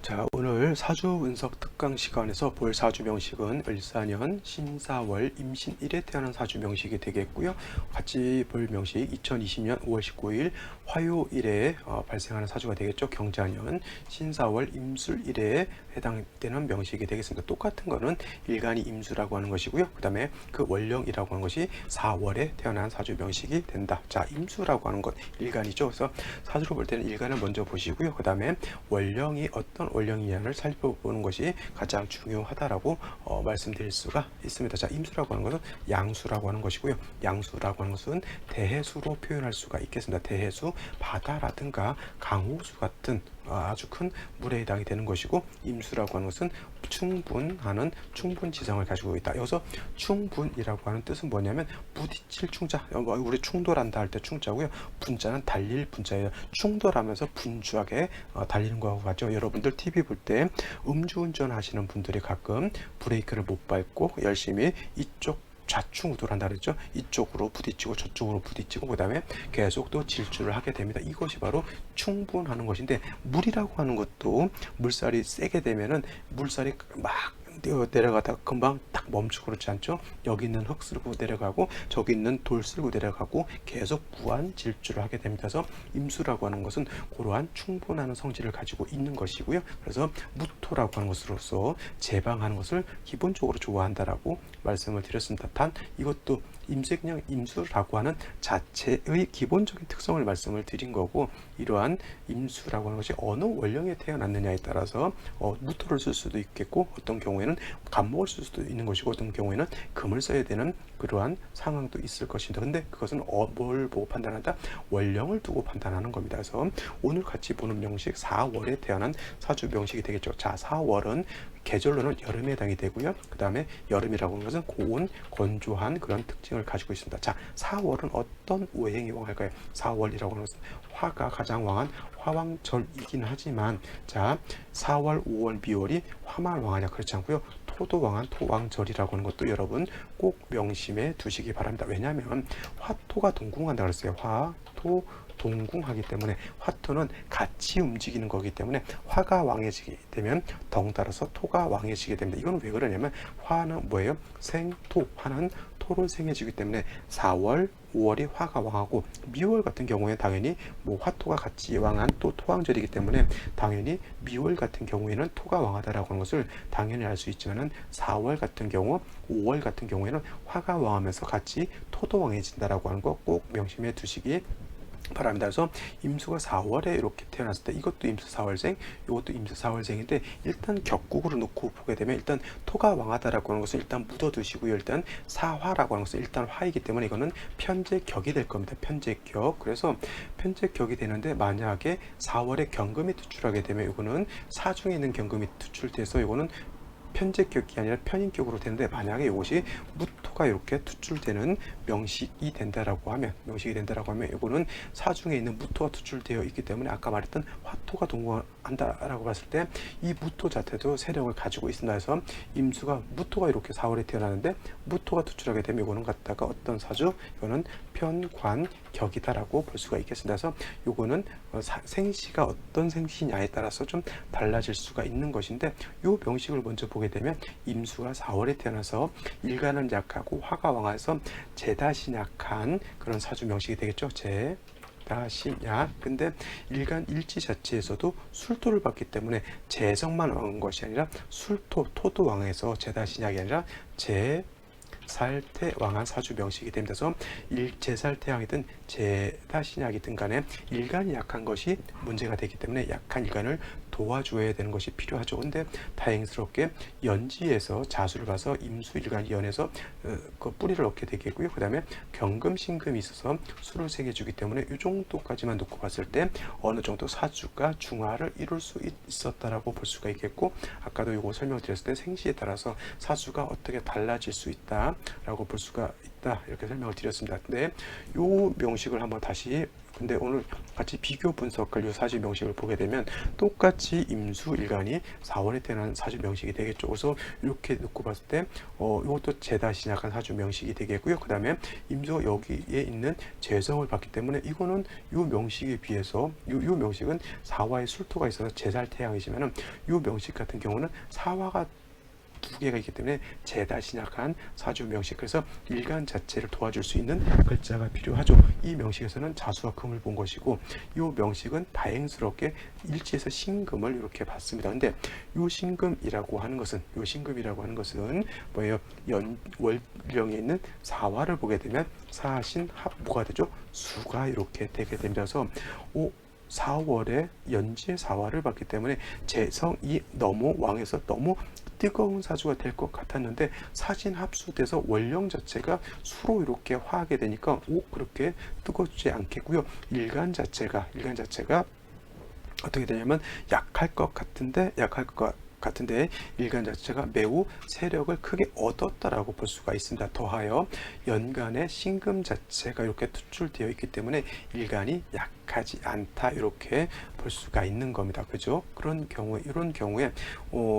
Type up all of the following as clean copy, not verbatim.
자, 오늘 사주 분석 특강 시간에서 볼 사주 명식은 을사년 신사월 임신 1에 태어난 사주 명식이 되겠고요. 같이 볼 명식 2020년 5월 19일 화요일에 발생하는 사주가 되겠죠. 경자년 신사월 임술 1에 해당되는 명식이 되겠습니다. 똑같은 거는 일간이 임수라고 하는 것이고요. 그 다음에 그 월령이라고 하는 것이 4월에 태어난 사주 명식이 된다. 자, 임수라고 하는 것 일간이죠. 그래서 사주로 볼 때는 일간을 먼저 보시고요. 그 다음에 월령이 어떤 월령이냐를 살펴보는 것이 가장 중요하다라고 말씀드릴 수가 있습니다. 자, 임수라고 하는 것은 양수라고 하는 것이고요. 양수라고 하는 것은 대해수로 표현할 수가 있겠습니다. 대해수, 바다라든가 강호수 같은 아주 큰 물에 해당이 되는 것이고, 임수라고 하는 것은 충분하는 충분지성을 가지고 있다. 여기서 충분이라고 하는 뜻은 뭐냐면 부딪힐 충자, 우리 충돌한다 할 때 충자고요. 분자는 달릴 분자예요. 충돌하면서 분주하게 달리는 거하고 같죠. 여러분들 TV 볼 때 음주운전 하시는 분들이 가끔 브레이크를 못 밟고 열심히 이쪽 좌충우돌한다 그랬죠. 이쪽으로 부딪히고 저쪽으로 부딪히고 그 다음에 계속 또 질주를 하게 됩니다. 이것이 바로 충분하는 것인데, 물이라고 하는 것도 물살이 세게 되면은 물살이 막 내려가다가 금방 딱 멈추고 그렇지 않죠. 여기 있는 흙 쓸고 내려가고 저기 있는 돌 쓸고 내려가고 계속 무한 질주를 하게 됩니다. 그래서 임수라고 하는 것은 그러한 충분한 성질을 가지고 있는 것이고요. 그래서 무토라고 하는 것으로서 제방하는 것을 기본적으로 좋아한다라고 말씀을 드렸습니다. 단 이것도 그냥 임수라고 하는 자체의 기본적인 특성을 말씀을 드린 거고, 이러한 임수라고 하는 것이 어느 원령에 태어났느냐에 따라서 무토를 쓸 수도 있겠고, 어떤 경우에는 간목을 쓸 수도 있는 것이고, 어떤 경우에는 금을 써야 되는 그러한 상황도 있을 것입니다. 근데 그것은 뭘 보고 판단한다? 원령을 두고 판단하는 겁니다. 그래서 오늘 같이 보는 명식 4월에 태어난 사주 명식이 되겠죠. 자, 4월은 계절로는 여름에 해당이 되고요. 그 다음에 여름이라고 하는 것은 고온, 건조한 그런 특징을 가지고 있습니다. 자, 4월은 어떤 오행이 왕할까요? 4월이라고 하는 것은 화가 가장 왕한 화왕절이긴 하지만, 자, 4월, 5월, 미월이 화만 왕하냐? 그렇지 않고요. 토도 왕한 토왕절이라고 하는 것도 여러분 꼭 명심해 두시기 바랍니다. 왜냐하면 화토가 동궁한다 그랬어요. 화, 토, 동궁하기 때문에 화토는 같이 움직이는 거기 때문에 화가 왕해지게 되면 덩달아서 토가 왕해지게 됩니다. 이건 왜 그러냐면 화는 뭐예요? 생토, 화는 토를 생해지기 때문에 4월, 5월이 화가 왕하고, 미월 같은 경우에 당연히 뭐 화토가 같이 왕한 또 토왕절이기 때문에 당연히 미월 같은 경우에는 토가 왕하다라고 하는 것을 당연히 알 수 있지만은 4월 같은 경우, 5월 같은 경우에는 화가 왕하면서 같이 토도 왕해진다라고 하는 거 꼭 명심해 두시기 바랍니다. 그래서 임수가 4월에 이렇게 태어났을 때 이것도 임수 4월생, 이것도 임수 4월생인데, 일단 격국으로 놓고 보게 되면 일단 토가 왕하다라고 하는 것은 일단 묻어두시고요. 일단 사화라고 하는 것은 일단 화이기 때문에 이거는 편제격이 될 겁니다. 편제격. 그래서 편제격이 되는데, 만약에 4월에 경금이 투출하게 되면 이거는 사중에 있는 경금이 투출돼서 이거는 편제격이 아니라 편인격으로 되는데, 만약에 이것이 무토가 이렇게 투출되는 명식이 된다라고 하면 이거는 사중에 있는 무토가 투출되어 있기 때문에 아까 말했던 화토가 동거한다라고 봤을 때 이 무토 자체도 세력을 가지고 있습니다. 그래서 임수가 무토가 이렇게 4월에 태어나는데 무토가 투출하게 되면 이거는 갖다가 어떤 사주? 이거는 편관격이다라고 볼 수가 있겠습니다. 그래서 이거는 생시가 어떤 생시냐에 따라서 좀 달라질 수가 있는 것인데, 이 명식을 먼저 보게 되면 임수가 4월에 태어나서 일간은 약하고 화가 왕해서 재다신약한 그런 사주 명식이 되겠죠. 재다신약. 근데 일간 일지 자체에서도 술토를 받기 때문에 재성만 왕한 것이 아니라 술토, 토도 왕해서 재다신약이 아니라 살태 왕한 사주 명식이 됩니다. 그래서 제살태왕이든 제다신약이든 간에 일간이 약한 것이 문제가 되기 때문에 약한 일간을 도와줘야 되는 것이 필요하죠. 근데 다행스럽게 연지에서 자수를 봐서 임수 일간이 연해서 그 뿌리를 얻게 되겠고요. 그 다음에 경금 신금이 있어서 수를 새겨주기 때문에 이 정도까지만 놓고 봤을 때 어느 정도 사주가 중화를 이룰 수 있었다라고 볼 수가 있겠고, 아까도 이거 설명드렸을 때 생시에 따라서 사주가 어떻게 달라질 수 있다라고 볼 수가 있다, 이렇게 설명을 드렸습니다. 근데 이 명식을 한번 다시 근데 오늘 같이 비교 분석할 이 사주 명식을 보게 되면 똑같이 임수 일간이 4월에 태어난 사주 명식이 되겠죠. 그래서 이렇게 놓고 봤을 때 이것도 재다 시작한 사주 명식이 되겠고요. 그 다음에 임수 여기에 있는 재성을 봤기 때문에 이거는 이 명식에 비해서 이 명식은 사화의 술토가 있어서 제살 태양이지만은 이 명식 같은 경우는 사화가 두 개가 있기 때문에 재다 신약한 사주 명식, 그래서 일간 자체를 도와줄 수 있는 글자가 필요하죠. 이 명식에서는 자수와 금을 본 것이고 이 명식은 다행스럽게 일지에서 신금을 이렇게 봤습니다. 근데 이 신금이라고 하는 것은 뭐예요? 월령에 있는 사화를 보게 되면 사신합 뭐가 되죠? 수가 이렇게 되게 되면서 4월에 연지의 사화를 봤기 때문에 재성이 너무 왕에서 너무 뜨거운 사주가 될 것 같았는데 사신 합수돼서 원령 자체가 수로 이렇게 화하게 되니까 그렇게 뜨겁지 않겠고요. 일간 자체가 어떻게 되냐면 약할 것 같은데 일간 자체가 매우 세력을 크게 얻었다라고 볼 수가 있습니다. 더하여 연간의 신금 자체가 이렇게 투출되어 있기 때문에 일간이 약하지 않다 이렇게 볼 수가 있는 겁니다. 그죠? 이런 경우에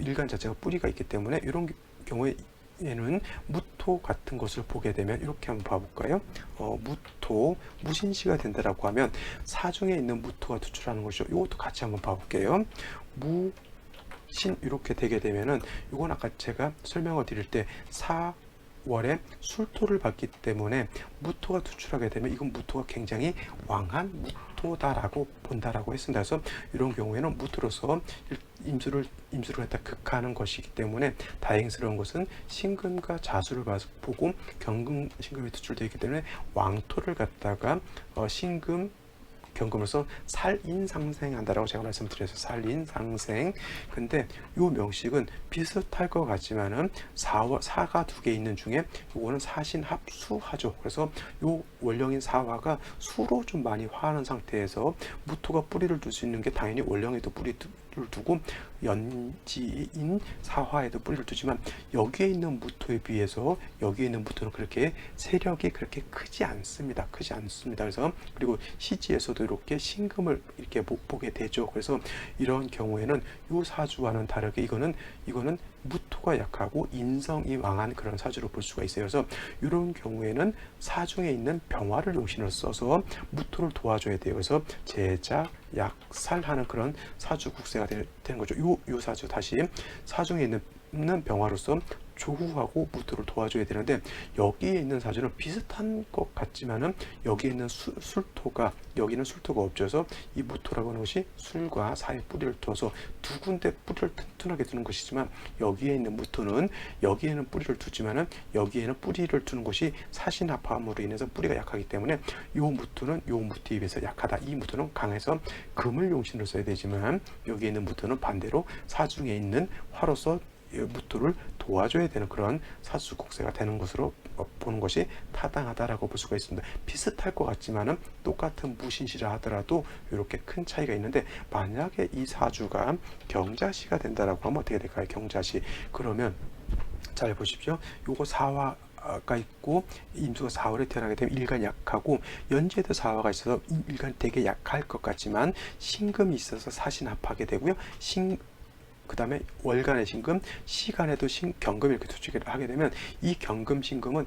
일간 자체가 뿌리가 있기 때문에 이런 경우에 얘는 무토 같은 것을 보게 되면 이렇게 한번 봐볼까요? 무신시가 된다라고 하면 사중에 있는 무토가 투출하는 것이죠. 이것도 같이 한번 봐볼게요. 신 이렇게 되게 되면은 이건 아까 제가 설명을 드릴 때 4월에 술토를 받기 때문에 무토가 투출하게 되면 이건 무토가 굉장히 왕한 무토다라고 본다라고 했습니다. 그래서 이런 경우에는 무토로서 임수를 갖다 극하는 것이기 때문에 다행스러운 것은 신금과 자수를 보고 신금이 투출되어 있기 때문에 왕토를 갖다가 경금으로서 살인상생한다라고 제가 말씀드렸어요. 살인상생. 근데 이 명식은 비슷할 것 같지만은 사가 두 개 있는 중에 이거는 사신합수하죠. 그래서 이 원령인 사화가 수로 좀 많이 화하는 상태에서 무토가 뿌리를 둘 수 있는 게 당연히 원령에도 뿌리를 두고 연지인 사화에도 뿌리를 두지만 여기에 있는 무토에 비해서 여기에 있는 무토는 그렇게 세력이 그렇게 크지 않습니다. 그래서 그리고 시지에서도 이렇게 신금을 이렇게 보게 되죠. 그래서 이런 경우에는 이 사주와는 다르게 이거는 무토가 약하고 인성이 왕한 그런 사주로 볼 수가 있어요. 그래서 이런 경우에는 사중에 있는 병화를 용신을 써서 무토를 도와줘야 돼요. 그래서 제자, 약살하는 그런 사주 국세가 되는 거죠. 요 사주 다시 사중에 있는 병화로서 조후하고 무토를 도와줘야 되는데 여기에 있는 사주는 비슷한 것 같지만은 여기에 있는 여기는 술토가 없어서 이 무토라고 하는 것이 술과 사이에 뿌리를 둬서 두 군데 뿌리를 튼튼하게 두는 것이지만 여기에 있는 무토는 여기에는 뿌리를 두지만은 여기에는 뿌리를 두는 것이 사신합함으로 인해서 뿌리가 약하기 때문에 요 무토는 요 무토에 비해서 약하다. 이 무토는 강해서 금을 용신으로 써야 되지만 여기에 있는 무토는 반대로 사중에 있는 화로서 무토를 도와줘야 되는 그런 사주 국세가 되는 것으로 보는 것이 타당하다라고 볼 수가 있습니다. 비슷할 것 같지만은 똑같은 무신시라 하더라도 이렇게 큰 차이가 있는데 만약에 이 사주가 경자시가 된다라고 하면 어떻게 될까요? 경자시. 그러면 잘 보십시오. 요거 사화가 있고 임수가 4월에 태어나게 되면 일간 약하고 연지에도 사화가 있어서 일간 되게 약할 것 같지만 신금이 있어서 사신합하게 되고요. 그 다음에 월간의 신금, 시간에도 경금이 이렇게 투축을 하게 되면 이 경금 신금은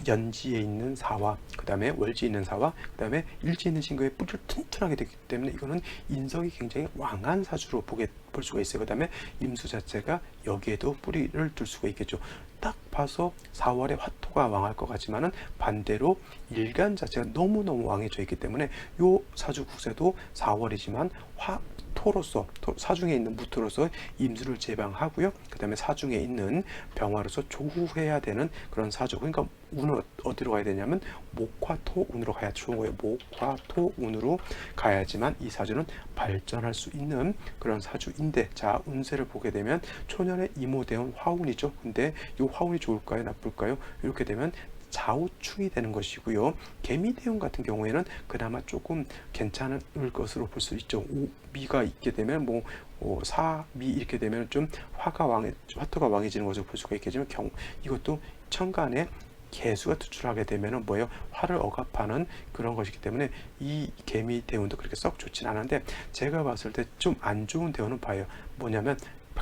연지에 있는 사화, 그 다음에 월지에 있는 사화, 그 다음에 일지에 있는 신금의 뿌리를 튼튼하게 되기 때문에 이거는 인성이 굉장히 왕한 사주로 볼 수가 있어요. 그 다음에 임수 자체가 여기에도 뿌리를 둘 수가 있겠죠. 딱 봐서 4월에 화토가 왕할 것 같지만은 반대로 일간 자체가 너무너무 왕해져 있기 때문에 요 사주 국세도 4월이지만 토로서 사중에 있는 무토로서 임수를 제방하고요. 그 다음에 사중에 있는 병화로서 조후해야 되는 그런 사주. 그러니까 운은 어디로 가야 되냐면 목화토운으로 가야 좋은 거예요. 목화토운으로 가야지만 이 사주는 발전할 수 있는 그런 사주인데, 자 운세를 보게 되면 초년의 이모대운 화운이죠. 근데 이 화운이 좋을까요? 나쁠까요? 이렇게 되면 좌우충이 되는 것이고요. 개미대운 같은 경우에는 그나마 조금 괜찮을 것으로 볼 수 있죠. 미가 있게 되면 사미 이렇게 되면 좀 화토가 왕해지는 것을 볼 수가 있겠지만 이것도 천간에 개수가 투출하게 되면은 뭐예요? 화를 억압하는 그런 것이기 때문에 이 개미 대운도 그렇게 썩 좋진 않은데, 제가 봤을 때 좀 안 좋은 대운은 봐요. 뭐냐면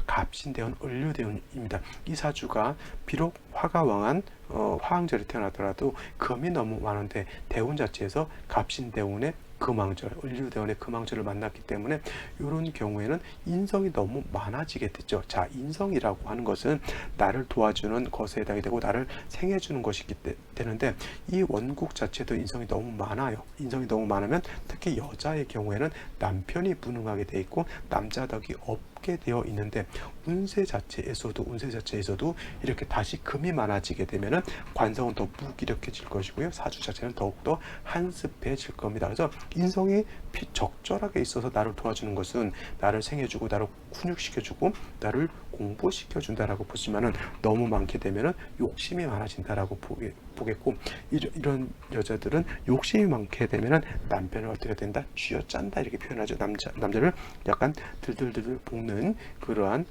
갑신대운, 을류대운입니다. 이 사주가 비록 화가 왕한 화왕절에 태어나더라도 금이 너무 많은데 대운 자체에서 갑신대운의 금왕절, 을류대운의 금왕절을 만났기 때문에 이런 경우에는 인성이 너무 많아지게 됐죠. 자, 인성이라고 하는 것은 나를 도와주는 것에 해당이 되고 나를 생해주는 것이기 되는데, 이 원국 자체도 인성이 너무 많아요. 인성이 너무 많으면 특히 여자의 경우에는 남편이 무능하게 돼 있고 남자 덕이 없게 되어 있는데, 운세 자체에서도 이렇게 다시 금이 많아지게 되면은 관성은 더 무기력해질 것이고요. 사주 자체는 더욱더 한습해질 겁니다. 그래서 인성이 적절하게 있어서 나를 도와주는 것은 나를 생해주고 나를 훈육시켜주고 나를 공부시켜준다라고 보지만은, 너무 많게 되면은 욕심이 많아진다라고 보겠고, 이런 여자들은 욕심이 많게 되면은 남편을 어떻게 된다? 쥐어짠다 이렇게 표현하죠. 남자를 약간 들들들 볶는 그러한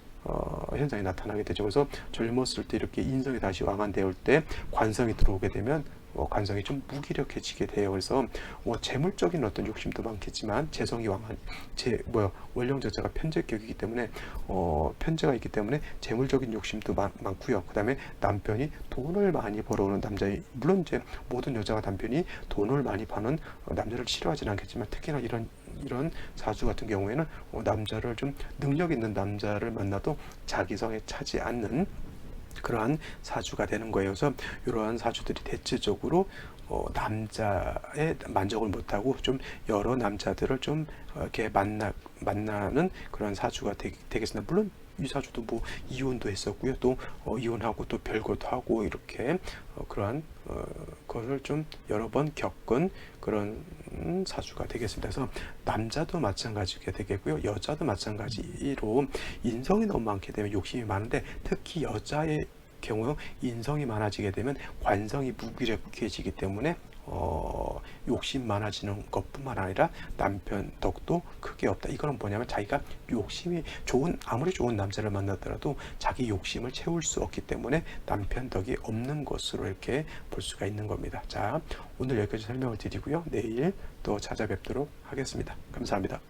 현상이 나타나게 되죠. 그래서 젊었을 때 이렇게 인성이 다시 왕한되올 때 관성이 들어오게 되면 관성이 좀 무기력해지게 돼요. 그래서 재물적인 어떤 욕심도 많겠지만 재성이 왕한 원령자자가 편재격이기 때문에 편재가 있기 때문에 재물적인 욕심도 많고요. 그다음에 남편이 돈을 많이 벌어오는 남자의, 물론 이제 모든 여자가 남편이 돈을 많이 버는 남자를 싫어하지는 않겠지만, 특히나 이런 사주 같은 경우에는 남자를 좀 능력 있는 남자를 만나도 자기성에 차지 않는 그러한 사주가 되는 거예요. 그래서 이러한 사주들이 대체적으로 남자의 만족을 못하고 좀 여러 남자들을 좀 이렇게 만나는 그런 사주가 되겠습니다. 물론 이 사주도 뭐 이혼도 했었고요. 또 이혼하고 또 별거도 하고 이렇게 그러한 것을 좀 여러 번 겪은 그런 사주가 되겠습니다. 그래서 남자도 마찬가지가 되겠고요. 여자도 마찬가지로 인성이 너무 많게 되면 욕심이 많은데, 특히 여자의 경우 인성이 많아지게 되면 관성이 무기력해지기 때문에 욕심 많아지는 것뿐만 아니라 남편 덕도 크게 없다. 이거는 뭐냐면 자기가 욕심이 아무리 좋은 남자를 만나더라도 자기 욕심을 채울 수 없기 때문에 남편 덕이 없는 것으로 이렇게 볼 수가 있는 겁니다. 자, 오늘 여기까지 설명을 드리고요. 내일 또 찾아뵙도록 하겠습니다. 감사합니다.